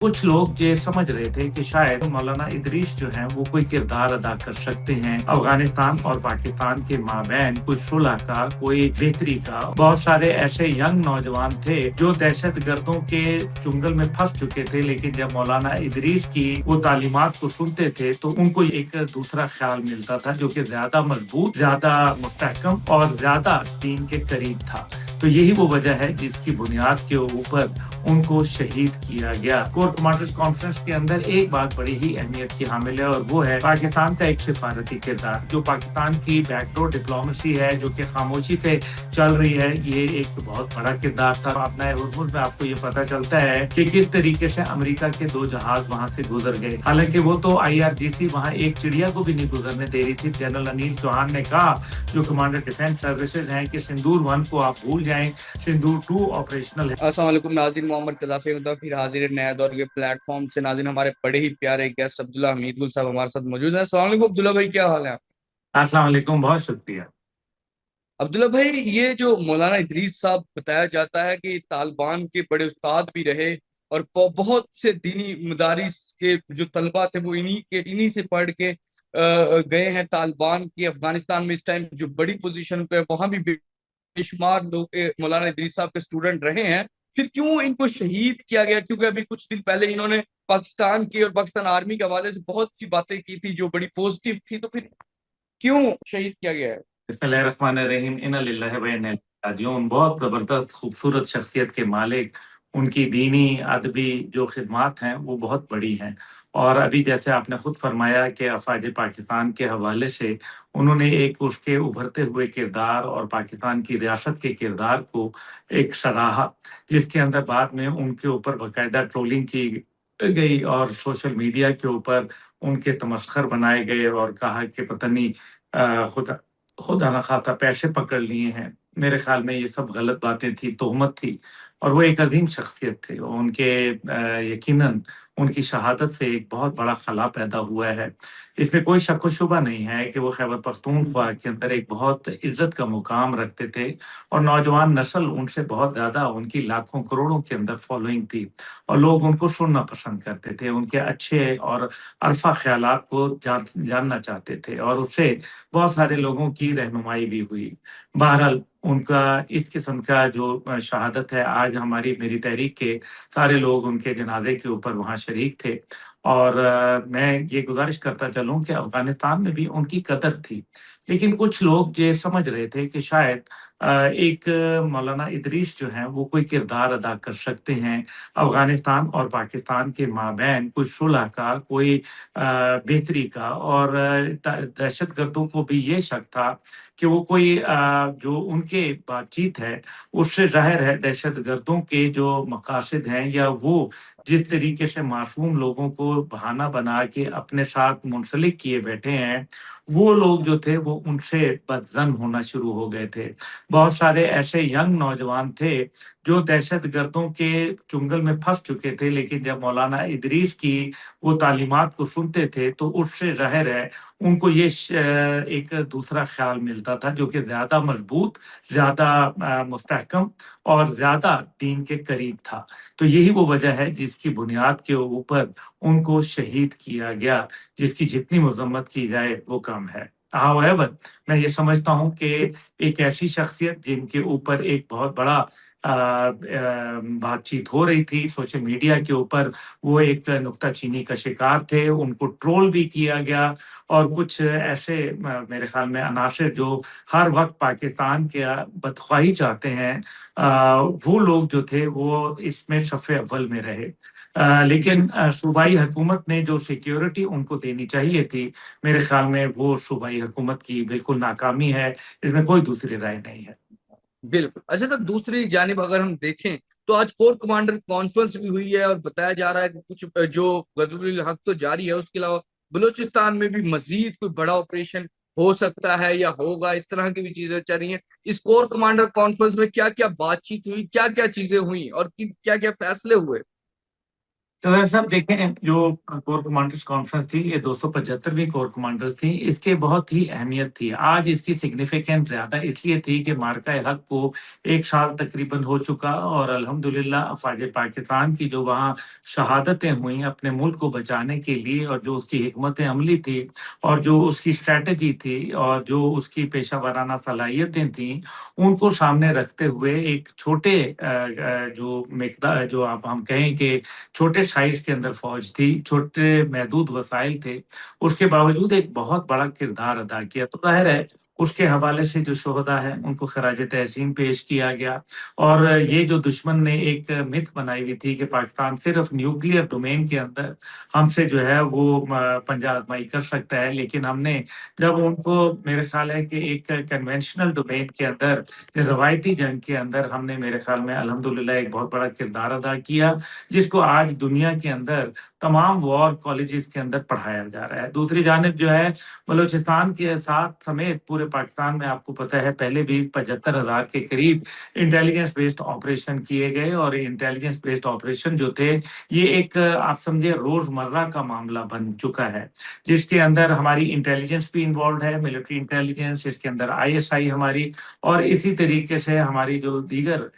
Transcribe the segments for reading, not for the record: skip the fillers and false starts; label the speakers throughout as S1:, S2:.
S1: कुछ लोग ये समझ रहे थे कि शायद मौलाना इदरीस जो हैं वो कोई किरदार अदा कर सकते हैं अफगानिस्तान और पाकिस्तान के माबैन कोई सुलह का, कोई बेहतरी का। बहुत सारे ऐसे यंग नौजवान थे जो दहशत गर्दों के चुंगल में फंस चुके थे, लेकिन जब मौलाना इदरीस की वो तालीमात को सुनते थे तो उनको एक दूसरा ख्याल मिलता था जो कि ज्यादा मजबूत, ज्यादा मुस्तहकम और ज्यादा दीन के करीब था। तो यही वो वजह है जिसकी बुनियाद के ऊपर उनको शहीद किया गया। कोर कमांडर्स कॉन्फ्रेंस के अंदर एक बात बड़ी ही अहमियत की हामिल है और वो है पाकिस्तान का एक सिफारती किरदार। जो पाकिस्तान की बैकडोर डिप्लोमेसी है जो कि खामोशी से चल रही है, ये एक बहुत बड़ा किरदार था। अपना हुरमुज में आपको ये पता चलता है कि किस तरीके से अमेरिका के 2 जहाज वहां से गुजर गए। हालांकि वो तो IRGC वहां एक चिड़िया को भी नहीं गुजरने दे रही थी। जनरल अनिल चौहान ने कहा, जो कमांडर डिफेंस सर्विसेज हैं, कि सिंदूर 1 को आप भूल जाएं, सिंदूर 2 ऑपरेशनल है।
S2: अस्सलाम वालेकुम नाज़रीन, मोहम्मद कज़ाफ़ी मतलब फिर हाजिर है नया दौर के प्लेटफॉर्म से। नाज़रीन, हमारे बड़े ही प्यारे गेस्ट अब्दुल्ला हमीद गुल साहब हमारे साथ मौजूद हैं। अस्सलाम वालेकुम अब्दुल्ला भाई, क्या हाल है?
S1: अस्सलाम वालेकुम, बहुत शुक्रिया।
S2: अब्दुल्ला भाई, ये जो मौलाना इदरीस साहब बताया जाता है कि तालिबान के बड़े उस्ताद भी रहे और बहुत से दीनी मदारिस के जो तलबा थे वो इन्हीं से पढ़ के गए हैं तालिबान की। अफगानिस्तान में इस टाइम जो बड़ी पोजीशन पे है, वहां भी बेशुमार लोग मौलाना इदरीस साहब के स्टूडेंट रहे हैं। फिर क्यों इनको शहीद किया गया? क्योंकि अभी कुछ दिन पहले इन्होंने पाकिस्तान की और पाकिस्तान आर्मी के हवाले से बहुत सी बातें की थी जो बड़ी पॉजिटिव थी, तो फिर क्यों शहीद किया गया है?
S1: बिस्मिल्लाहिर्रहमानिर्रहीम, इन्ना लिल्लाहि व इन्ना इलैहि राजिऊन। बहुत ज़बरदस्त खूबसूरत शख्सियत के मालिक, उनकी दीनी, अदबी जो खिदमात हैं वो बहुत बड़ी हैं। और अभी जैसे आपने खुद फरमाया कि अफ़वाज पाकिस्तान के हवाले से उन्होंने एक उसके उभरते हुए किरदार और पाकिस्तान की रियासत के किरदार को एक सराहा, जिसके अंदर बाद में उनके ऊपर बाकायदा ट्रोलिंग की गई और सोशल मीडिया के ऊपर उनके तमस्खर बनाए गए और कहा कि पता नहीं खुदा खुदा न खास्ता पैसे पकड़ लिए हैं। मेरे ख़्याल में ये सब गलत बातें थी, तोहमत थी। और वो एक अज़ीम शख़्सियत थे। उनके यकीनन उनकी शहादत से एक बहुत बड़ा खला पैदा हुआ है। इसमें कोई शक व शुबा नहीं है कि वो खैबर पख्तूनख्वा के अंदर एक बहुत इज़्ज़त का मुकाम रखते थे और नौजवान नस्ल उनसे बहुत ज़्यादा, उनकी लाखों करोड़ों के अंदर फ़ॉलोइंग थी और लोग उनको सुनना पसंद करते थे। उनके अच्छे और अरफ़ा ख़यालात को जानना चाहते थे और उससे बहुत सारे लोगों की रहनुमाई भी हुई। बहरहाल उनका इस किस्म का जो शहादत है, आज हमारी मेरी तहरीक के सारे लोग उनके जनाज़े के ऊपर वहाँ शरीक थे और मैं ये गुज़ारिश करता चलूँ कि अफ़गानिस्तान में भी उनकी कदर थी। लेकिन कुछ लोग ये समझ रहे थे कि शायद एक मौलाना इदरीस जो हैं वो कोई किरदार अदा कर सकते हैं अफ़गानिस्तान और पाकिस्तान के माबैन कोई सुलह का, कोई बेहतरी का। और दहशतगर्दों को भी ये शक था कि वो कोई जो उनके बातचीत है उससे ज़ाहिर है दहशतगर्दों के जो मकासद हैं या वो जिस तरीके से मासूम लोगों को बहाना बना के अपने साथ मुंसलिक किए बैठे हैं, वो लोग जो थे वो उनसे बदज़न होना शुरू हो गए थे। बहुत सारे ऐसे यंग नौजवान थे जो दहशतगर्दों के चुंगल में फँस चुके थे, लेकिन जब मौलाना इदरीस की वो तालीमात को सुनते थे तो उससे ज़ाहिर है उनको ये एक दूसरा ख़्याल मिलता था जो कि ज़्यादा मज़बूत, ज़्यादा मुस्तहकम और ज़्यादा दीन के करीब था। तो यही वो वजह है जिसकी बुनियाद के ऊपर उनको शहीद किया गया, जिसकी जितनी मज़म्मत की जाए वो कम है। हाउएवर मैं ये समझता हूँ कि एक ऐसी शख्सियत जिनके ऊपर एक बहुत बड़ा बातचीत हो रही थी सोशल मीडिया के ऊपर, वो एक नुक्ताचीनी का शिकार थे, उनको ट्रोल भी किया गया और कुछ ऐसे मेरे ख़्याल में अनासिर जो हर वक़्त पाकिस्तान के बदख़्वाही चाहते हैं, वो लोग जो थे वो इसमें सफ़े अव्वल में रहे। लेकिन सूबाई हुकूमत ने जो सिक्योरिटी उनको देनी चाहिए थी, मेरे ख़्याल में वो सूबाई हुकूमत की बिल्कुल नाकामी है, इसमें कोई दूसरी राय नहीं है।
S2: बिल्कुल। अच्छा सर, दूसरी जानिब अगर हम देखें तो आज कोर कमांडर कॉन्फ्रेंस भी हुई है और बताया जा रहा है कि कुछ जो गज़वुल हक तो जारी है, उसके अलावा बलूचिस्तान में भी मजीद कोई बड़ा ऑपरेशन हो सकता है या होगा, इस तरह की भी चीजें चल रही हैं। इस कोर कमांडर कॉन्फ्रेंस में क्या क्या बातचीत हुई, क्या क्या चीजें हुई और क्या क्या फैसले हुए?
S1: तो वैसे आप देखें, जो कोर कमांडर्स कॉन्फ्रेंस थी, ये 275वीं कोर कमांडर्स थी। इसके बहुत ही अहमियत थी। आज इसकी सिग्निफिकेंट ज़्यादा इसलिए थी कि मार्का-ए-हक को 1 साल तकरीबन हो चुका और अल्हम्दुलिल्लाह अफ़वाज पाकिस्तान की जो वहाँ शहादतें हुईं अपने मुल्क को बचाने के लिए, और जो उसकी हिकमत अमली थी और जो उसकी स्ट्रैटेजी थी और जो उसकी पेशा-वराना सलाहियतें थीं, उनको सामने रखते हुए एक छोटे जो जो आप हम कहें कि छोटे साइज़ के अंदर फ़ौज थी, छोटे महदूद वसाइल थे, उसके बावजूद एक बहुत बड़ा किरदार अदा किया। तो ज़ाहिर है, उसके हवाले से जो शुहदा हैं, उनको ख़राज-ए-तहसीन पेश किया गया। और ये जो दुश्मन ने एक मिथ बनाई हुई थी कि पाकिस्तान सिर्फ़ न्यूक्लियर डोमेन के अंदर हमसे जो है वो पंजा आज़माई कर सकता है, लेकिन हमने जब उनको, मेरे ख़्याल है कि एक कन्वेंशनल डोमेन के अंदर, रवायती जंग के अंदर हमने मेरे ख़्याल में अल्हम्दुलिल्लाह एक बहुत बड़ा किरदार अदा किया, जिसको आज दुनिया के अंदर तमाम वॉर कॉलेजेस के अंदर पढ़ाया जा रहा है। दूसरी जानिब जो है, बलूचिस्तान के साथ समेत पूरे पाकिस्तान में आपको पता है पहले भी 75,000 के करीब इंटेलिजेंस बेस्ड ऑपरेशन किए गए, और इंटेलिजेंस बेस्ड ऑपरेशन जो थे, ये एक आप समझिए रोज़मर्रा का मामला बन चुका है, जिसके अंदर हमारी इंटेलिजेंस भी इन्वॉल्वड है, मिलिट्री इंटेलिजेंस, इसके अंदर आईएसआई हमारी, और इसी तरीके से हमारी जो दीगर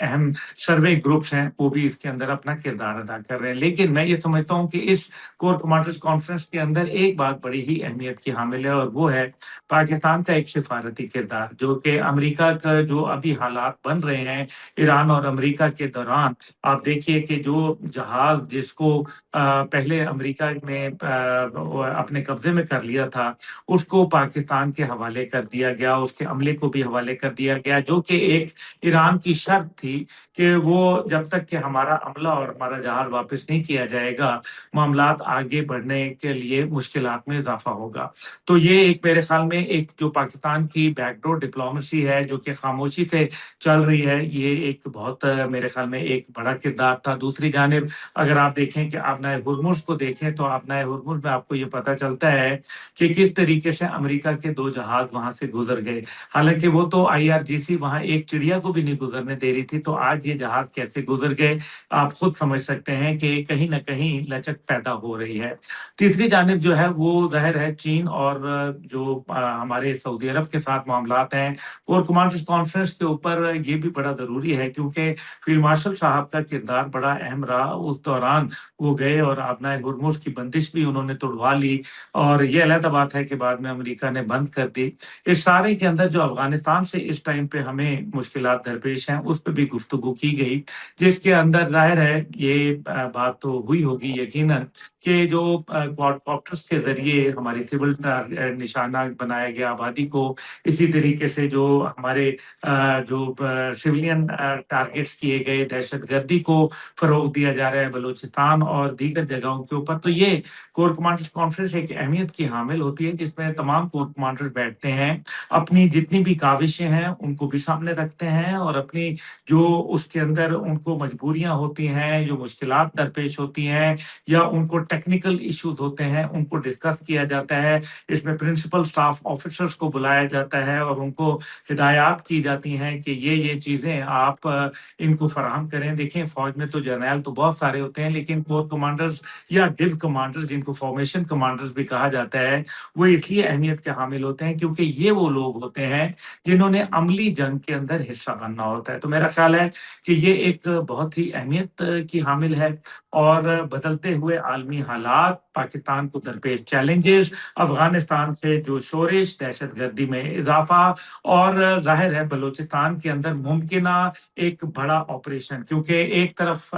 S1: अहम सर्वे ग्रुप्स हैं, वो भी इसके अंदर अपना किरदार अदा कर रहे हैं। लेकिन मैं ये समझता हूँ कि इस कोर कमांडर्स कॉन्फ्रेंस के अंदर एक बात बड़ी ही अहमियत की हामिल है, और वो है पाकिस्तान का एक सिफारती किरदार, जो कि अमेरिका का जो अभी हालात बन रहे हैं ईरान और अमेरिका के दौरान, आप देखिए कि जो जहाज़ जिसको पहले अमेरिका ने वो अपने कब्ज़े में कर लिया था, उसको पाकिस्तान के हवाले कर दिया गया, उसके अमले को भी हवाले कर दिया गया, जो कि एक ईरान की शर्त थी कि वो जब तक कि हमारा अमला और हमारा जहाज़ वापस नहीं किया जाएगा, मामलात आगे बढ़ने के लिए मुश्किलात में इज़ाफ़ा होगा। तो ये एक मेरे ख़्याल में एक जो पाकिस्तान की बैकडोर डिप्लोमेसी है, जो कि खामोशी से चल रही है, ये एक बहुत मेरे ख़्याल में एक बड़ा किरदार था। दूसरी जानिब अगर आप देखें कि आपनाए हुर्मुज़ को देखें, तो आपनाए हुर्मुज़ में आपको ये पता चलता है कि किस तरीके से अमेरिका के 2 जहाज़ वहाँ से गुज़र गए। हालाँकि वो तो आईआरजीसी वहाँ एक चिड़िया को भी नहीं गुज़रने दे रही थी, तो आज ये जहाज़ कैसे गुज़र गए, आप खुद समझ सकते हैं कि कहीं न कहीं लचक पैदा हो रही है। तीसरी जानिब जो है वो ज़ाहिर है चीन और जो हमारे सऊदी अरब के साथ मामलात हैं, कोर कमांडर्स कॉन्फ्रेंस के ऊपर ये भी बड़ा ज़रूरी है, क्योंकि फील्ड मार्शल साहब का किरदार बड़ा अहम रहा। उस दौरान वो गए और आपनाए हुर्मुज़ की बंदिश भी उन्होंने तुड़वा ली, और ये अलग बात है कि बाद में अमेरिका ने बंद कर दी। इस सारे के अंदर जो अफ़गानिस्तान से इस टाइम पे हमें मुश्किलात दरपेश हैं, उस पे भी गुफ्तगू की गई, जिसके अंदर ज़ाहिर है ये बात तो हुई होगी यकीनन कि जो क्वाडकॉप्टर्स के ज़रिए हमारी सिविल निशाना बनाया गया आबादी को, इसी तरीके से जो हमारे जो सिविलियन टारगेट्स किए गए, दहशतगर्दी को फ़रोग़ दिया जा रहा है बलूचिस्तान और दीगर जगहों के ऊपर, तो ये कोर कमांडर्स कॉन्फ्रेंस एक अहमियत की हामिल होती है, जिसमें तमाम कोर कमांडर्स बैठते हैं, अपनी जितनी भी काविशें हैं, उनको भी सामने रखते हैं, और अपनी जो उसके अंदर उनको मजबूरियाँ होती हैं, जो मुश्किलात दरपेश होती हैं, या उनको टेक्निकल इश्यूज़ होते हैं, उनको डिस्कस किया जाता है। इसमें प्रिंसिपल स्टाफ ऑफिसर्स को बुलाया जाता है और उनको हिदायत की जाती हैं कि ये चीज़ें आप इनको फराहम करें। देखिए, फ़ौज में तो जर्नैल तो बहुत सारे होते हैं, लेकिन कोर कमांडर्स या डिव कमांडर्स, जिनको फॉर्मेशन कमांडर्स भी कहा जाता है, वो इसलिए अहमियत के हामिल होते हैं क्योंकि ये वो लोग होते हैं जिन्होंने अमली जंग के अंदर हिस्सा बनना होता है। तो मेरा ख़्याल है कि ये एक बहुत ही अहमियत की हामिल है, और बदलते हुए आलमी हालात, पाकिस्तान को दरपेश चैलेंजेस, अफ़गानिस्तान से जो शोरिश, दहशतगर्दी में इज़ाफ़ा, और ज़ाहिर है बलूचिस्तान के अंदर मुमकिना एक बड़ा ऑपरेशन, क्योंकि एक तरफ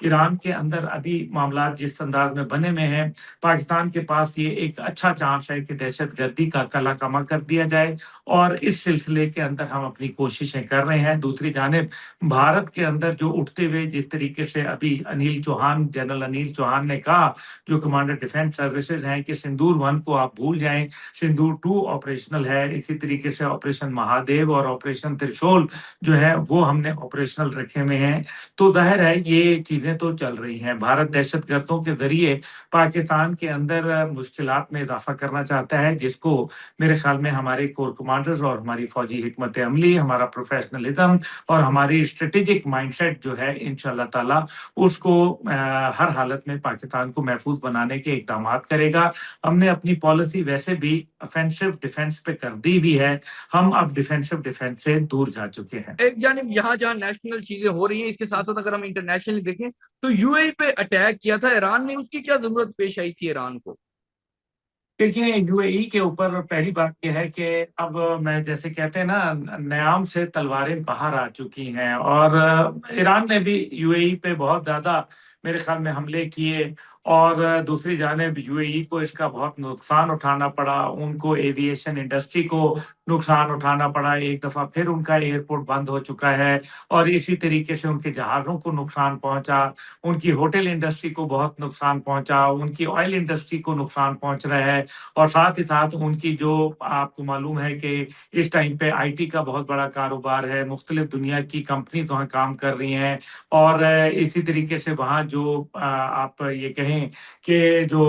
S1: ईरान के अंदर अभी मामलात जिस अंदाज़ में बने हुए हैं, पाकिस्तान के पास ये एक अच्छा चांस है कि दहशतगर्दी का कला-कमा कर दिया जाए, और इस सिलसिले के अंदर हम अपनी कोशिशें कर रहे हैं। दूसरी जानिब भारत के अंदर जो उठते हुए जिस तरीके से अभी जनरल अनिल चौहान ने कहा, जो कमांडर डिफेंस सर्विसेज हैं, कि सिंदूर 1 को आप भूल जाएँ, सिंदूर 2 ऑपरेशनल है, इसी तरीके से ऑपरेशन महादेव और ऑपरेशन त्रिशूल जो है वो हमने ऑपरेशनल रखे हुए हैं। तो जाहिर है ये चीजें तो चल रही हैं। भारत दहशतगर्दों के जरिए पाकिस्तान के अंदर मुश्किलात में इजाफा करना चाहता है, जिसको मेरे ख्याल में हमारे कोर कमांडर्स और हमारी फौजी हिकमत अमली, हमारा प्रोफेशनलिज्म और हमारी स्ट्रेटेजिक माइंडसेट जो है इंशाल्लाह ताला उसको हर हालत में पाकिस्तान को महफूज बनाने के इकदामात करेगा। हमने अपनी पॉलिसी वैसे भी ऑफेंसिव डिफेंस पे कर दी हुई है, हम अब डिफेंसिव डिफेंस से दूर जा चुके हैं।
S2: एक जानिब यहाँ जहाँ नेशनल चीजें हो रही हैं, इसके साथ साथ अगर हम इंटरनेशनली देखें तो यूएई पे अटैक किया था ईरान ने, उसकी क्या जरूरत पेश आई थी ईरान को?
S1: देखिए, यूएई के ऊपर पहली बात यह है कि अब मैं जैसे कहते हैं ना, न्याम से तलवारें बाहर आ चुकी हैं और ईरान ने भी यूएई पे बहुत ज्यादा मेरे ख्याल में हमले किए और दूसरी जानिब यूएई को इसका बहुत नुकसान उठाना पड़ा, उनको एविएशन इंडस्ट्री को नुकसान उठाना पड़ा, एक दफा फिर उनका एयरपोर्ट बंद हो चुका है और इसी तरीके से उनके जहाज़ों को नुकसान पहुंचा, उनकी होटल इंडस्ट्री को बहुत नुकसान पहुंचा, उनकी ऑयल इंडस्ट्री को नुकसान पहुंच रहा है और साथ ही साथ उनकी जो आपको मालूम है कि इस टाइम पे आईटी का बहुत बड़ा कारोबार है, मुख्तलिफ दुनिया की कंपनीज वहाँ काम कर रही हैं और इसी तरीके से वहाँ जो आप ये कहें कि जो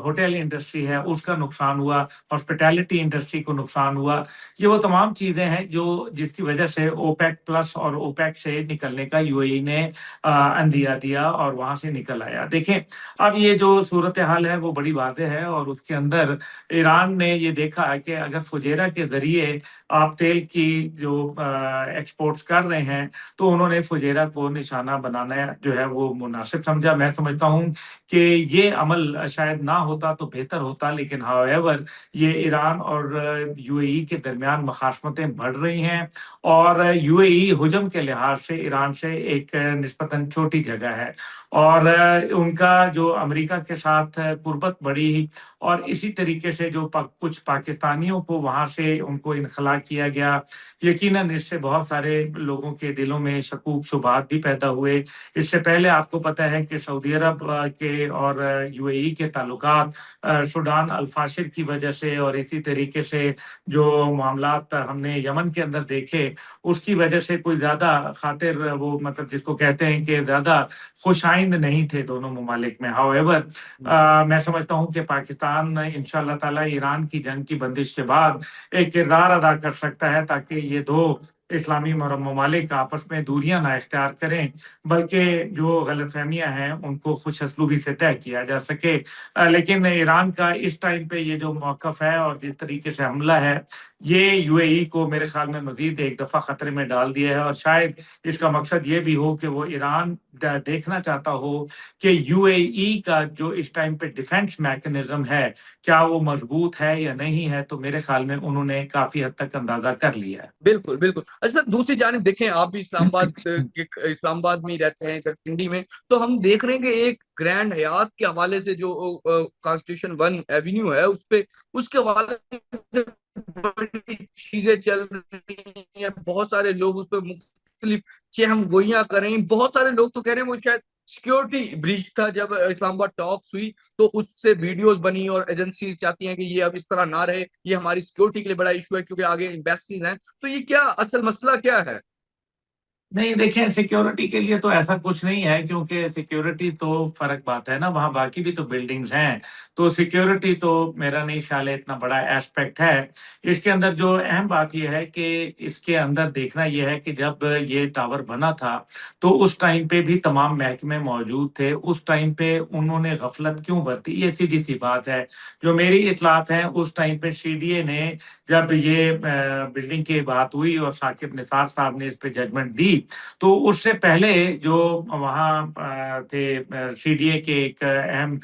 S1: होटल इंडस्ट्री है उसका नुकसान हुआ, हॉस्पिटैलिटी इंडस्ट्री को नुकसान हुआ। ये वो तमाम चीजें हैं जो जिसकी वजह से ओपेक प्लस और ओपेक से निकलने का यूएई ने अंदिया दिया और वहां से निकल आया। देखें, अब ये जो सूरत हाल है वो बड़ी वाज़ेह है और उसके अंदर ईरान ने ये देखा है कि अगर फुजेरा के जरिए आप तेल की जो एक्सपोर्ट्स कर रहे हैं तो उन्होंने फुजेरा को निशाना बनाना जो है वो मुनासिब समझा। मैं समझता हूँ कि ये अमल शायद ना होता तो बेहतर होता, लेकिन हाउएवर ये ईरान और यूएई के दरमियान मखासमतें बढ़ रही हैं और यूएई हुजम के लिहाज से ईरान से एक निस्बतन छोटी जगह है और उनका जो अमेरिका के साथ कुर्बत बढ़ी और इसी तरीके से जो कुछ पाकिस्तानियों को वहां से उनको इनखला किया गया, यकीनन इससे बहुत सारे लोगों के दिलों में शकूक शुबात भी पैदा हुए। इससे पहले आपको पता है कि सऊदी अरब के और यूएई के ताल्लुकात सूडान अल्फाशिर की वजह से और इसी तरीके से जो मामलात हमने यमन के अंदर देखे उसकी वजह से कोई ज्यादा खातिर वो मतलब जिसको कहते हैं कि ज्यादा खुशाइंद नहीं थे दोनों ममालिक में। हाउएवर मैं समझता हूँ कि पाकिस्तान इंशाल्लाह ताला ईरान की जंग की बंदिश के बाद एक किरदार अदा कर सकता है ताकि ये दो इस्लामी ममालिक आपस में दूरियां ना इख्तियार करें, बल्कि जो गलतफहमियां हैं उनको खुश असलूबी से तय किया जा सके। लेकिन ईरान का इस टाइम पे ये जो मौकफ है और जिस तरीके से हमला है ये यूएई को मेरे ख्याल में मजीद एक दफा खतरे में डाल दिया है और शायद इसका मकसद ये भी हो कि वो ईरान देखना चाहता हो कि यूएई का जो इस टाइम पे डिफेंस मैकेनिज्म है क्या वो मजबूत है या नहीं है, तो मेरे ख्याल में उन्होंने काफी हद तक अंदाजा कर लिया है।
S2: बिल्कुल बिल्कुल। अच्छा, दूसरी जानिब देखें, आप भी इस्लामाबाद में ही रहते हैं, पिंडी में, तो हम देख रहे हैं कि एक ग्रैंड हयात के हवाले से जो कॉन्स्टिट्यूशन 1 एवेन्यू है उस पे उसके हवाले से बड़ी चीजें चल रही हैं, बहुत सारे लोग उस पर मुख्तलिफ चहम गोइयां कर रहे हैं। बहुत सारे लोग तो कह रहे हैं वो शायद सिक्योरिटी ब्रीच था जब इस्लामाबाद टॉक्स हुई तो उससे वीडियोस बनी और एजेंसी चाहती हैं कि ये अब इस तरह ना रहे, ये हमारी सिक्योरिटी के लिए बड़ा इशू है क्योंकि आगे एम्बेसीज हैं। तो ये क्या असल मसला क्या है?
S1: नहीं, देखें, सिक्योरिटी के लिए तो ऐसा कुछ नहीं है क्योंकि सिक्योरिटी तो फर्क बात है ना, वहाँ बाकी भी तो बिल्डिंग्स हैं, तो सिक्योरिटी तो मेरा नहीं ख्याल है इतना बड़ा एस्पेक्ट है। इसके अंदर जो अहम बात यह है कि इसके अंदर देखना यह है कि जब ये टावर बना था तो उस टाइम पे भी तमाम महकमे मौजूद थे, उस टाइम पे उन्होंने गफलत क्यों बरती, ये सीधी सी बात है। जो मेरी इतलात है उस टाइम पे सीडीए ने जब ये बिल्डिंग की बात हुई और साकिब निसार साहब ने इस पे जजमेंट दी तो उससे पहले जो वहाँ थे सीडीए के एक अहम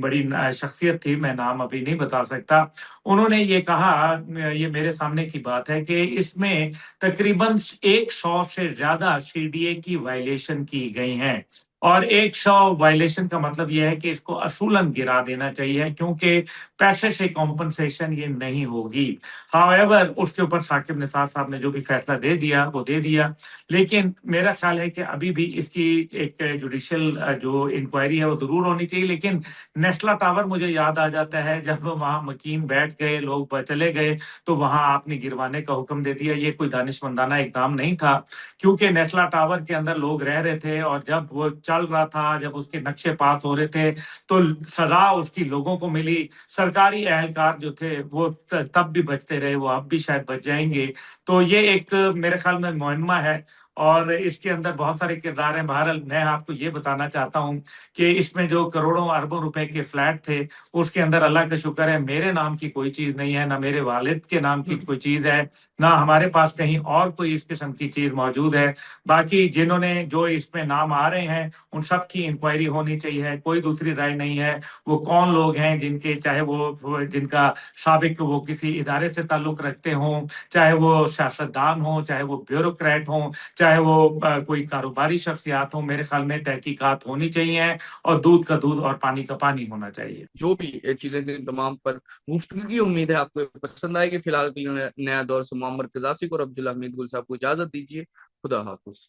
S1: बड़ी शख्सियत थी, मैं नाम अभी नहीं बता सकता, उन्होंने ये कहा, ये मेरे सामने की बात है, कि इसमें तकरीबन 100 से ज्यादा सीडीए की वायलेशन की गई हैं। اور 100 वायलेशन का मतलब यह है कि इसको असूलन गिरा देना चाहिए, क्योंकि पैसे से कॉम्पनसेशन ये नहीं होगी। हाउएवर उसके ऊपर साकिब निसार साहब ने जो भी फैसला दे दिया वो दे दिया, लेकिन मेरा ख्याल है कि अभी भी इसकी एक जुडिशियल जो इंक्वायरी है वो जरूर होनी चाहिए। लेकिन नेस्ला टावर मुझे याद आ जाता है, जब वहां मकीन बैठ गए, लोग चले गए, तो वहां आपने गिरवाने का हुक्म दे दिया। ये कोई दानिशमंदाना इकदाम नहीं था, क्योंकि नेस्ला टावर के अंदर लोग रह रहे थे, और जब वो चल रहा था, जब उसके नक्शे पास हो रहे थे, तो सजा उसकी लोगों को मिली। सरकारी एहलकार जो थे वो तब भी बचते रहे, वो अब भी शायद बच जाएंगे। तो ये एक मेरे ख्याल में मुहिम्मा है, और इसके अंदर बहुत सारे किरदार हैं। बहरहाल मैं आपको ये बताना चाहता हूँ कि इसमें जो करोड़ों अरबों रुपए के फ्लैट थे, उसके अंदर अल्लाह का शुक्र है मेरे नाम की कोई चीज नहीं है, ना मेरे वालिद के नाम की कोई चीज है, ना हमारे पास कहीं और कोई इस किस्म की चीज मौजूद है। बाकी जिन्होंने जो इसमें नाम आ रहे हैं उन सब की इंक्वायरी होनी चाहिए, कोई दूसरी राय नहीं है। वो कौन लोग हैं जिनके, चाहे वो जिनका साबिक वो किसी इदारे से ताल्लुक रखते हों, चाहे वो सियासतदान हो, चाहे वो ब्यूरोक्रेट हों, चाहे वो कोई कारोबारी शख्सियात हो, मेरे ख्याल में तहकीकात होनी चाहिए, और दूध का दूध और पानी का पानी होना चाहिए।
S2: जो भी ये चीजें थी तमाम पर गुफ्तगू की उम्मीद है आपको ये पसंद आएगी। फिलहाल के लिए नया दौर से मोहम्मद कजाफी को और अब्दुल हमीद गुल साहब को इजाजत दीजिए। खुदा हाफिज।